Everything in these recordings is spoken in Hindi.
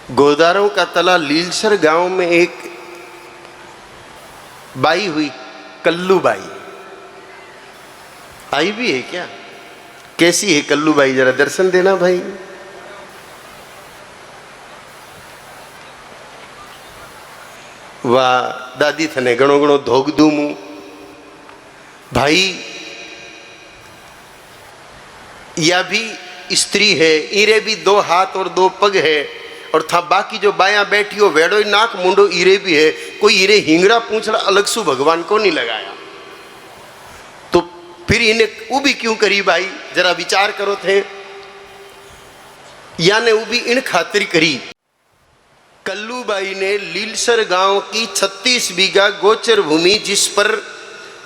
गोदारों का तला लीलसर गांव में एक बाई हुई, कल्लू बाई। आई भी है क्या? कैसी है कल्लू बाई, जरा दर्शन देना भाई। वाह दादी थने घणो घणो धोग दूं मु भाई। या भी स्त्री है, इरे भी 2 हाथ और 2 पग है, और था बाकी जो बाया बैठी हो वेड़ो नाक मुंडो इरे भी है। कोई इरे हिंगड़ा पूंछड़ा अलग सु भगवान को नहीं लगाया, तो फिर इन्हें वो भी क्यों करी भाई? जरा विचार करो थे। याने वो भी इन खातिर करी। कल्लूबाई ने लीलसर गांव की 36 बीघा गोचर भूमि जिस पर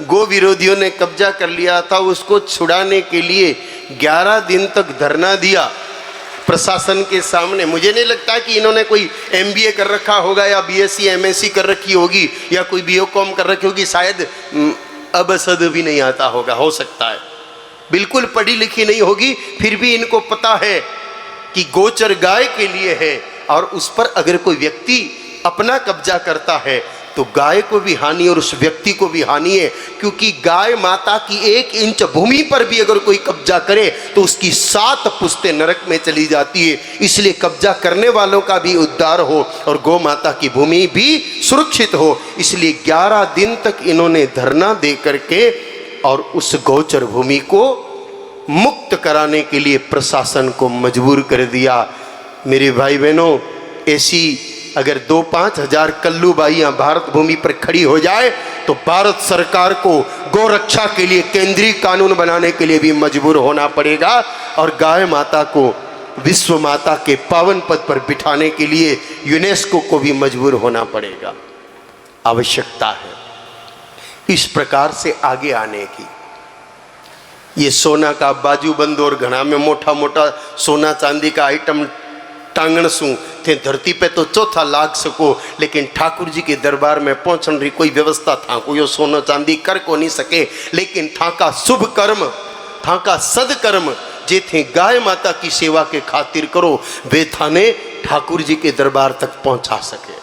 गो विरोधियों ने कब्जा कर लिया था, उसको छुड़ाने के लिए 11 दिन तक धरना दिया प्रशासन के सामने। मुझे नहीं लगता कि इन्होंने कोई MBA कर रखा होगा या BSc MSc कर रखी होगी या कोई BCom कर रखी होगी, शायद अबसद भी नहीं आता होगा, हो सकता है बिल्कुल पढ़ी लिखी नहीं होगी, फिर भी इनको पता है कि गोचर गाय के लिए है, और उस पर अगर कोई व्यक्ति अपना कब्जा करता है तो गाय को भी हानि और उस व्यक्ति को भी हानि है, क्योंकि गाय माता की 1 इंच भूमि पर भी अगर कोई कब्जा करे तो उसकी 7 पुश्तें नरक में चली जाती है। इसलिए कब्जा करने वालों का भी उद्धार हो और गौ माता की भूमि भी सुरक्षित हो, इसलिए 11 दिन तक इन्होंने धरना दे करके और उस गोचर भूमि को मुक्त कराने के लिए प्रशासन को मजबूर कर दिया। मेरे भाई बहनों, ऐसी अगर 2-5 हजार कल्लू बाइयां भारत भूमि पर खड़ी हो जाए तो भारत सरकार को गौ रक्षा के लिए केंद्रीय कानून बनाने के लिए भी मजबूर होना पड़ेगा, और गाय माता को विश्व माता के पावन पद पर बिठाने के लिए यूनेस्को को भी मजबूर होना पड़ेगा। आवश्यकता है इस प्रकार से आगे आने की। ये सोना का बाजूबंद और घना में मोटा मोटा सोना चांदी का आइटम टांगण सू थे धरती पे तो चौथा लाग सको, लेकिन ठाकुर जी के दरबार में पहुंचने री कोई व्यवस्था था को यो सोना चांदी कर को नहीं सके, लेकिन ठाका शुभ कर्म, ठाका सदकर्म जे थे गाय माता की सेवा के खातिर करो, वे थाने ठाकुर जी के दरबार तक पहुंचा सके।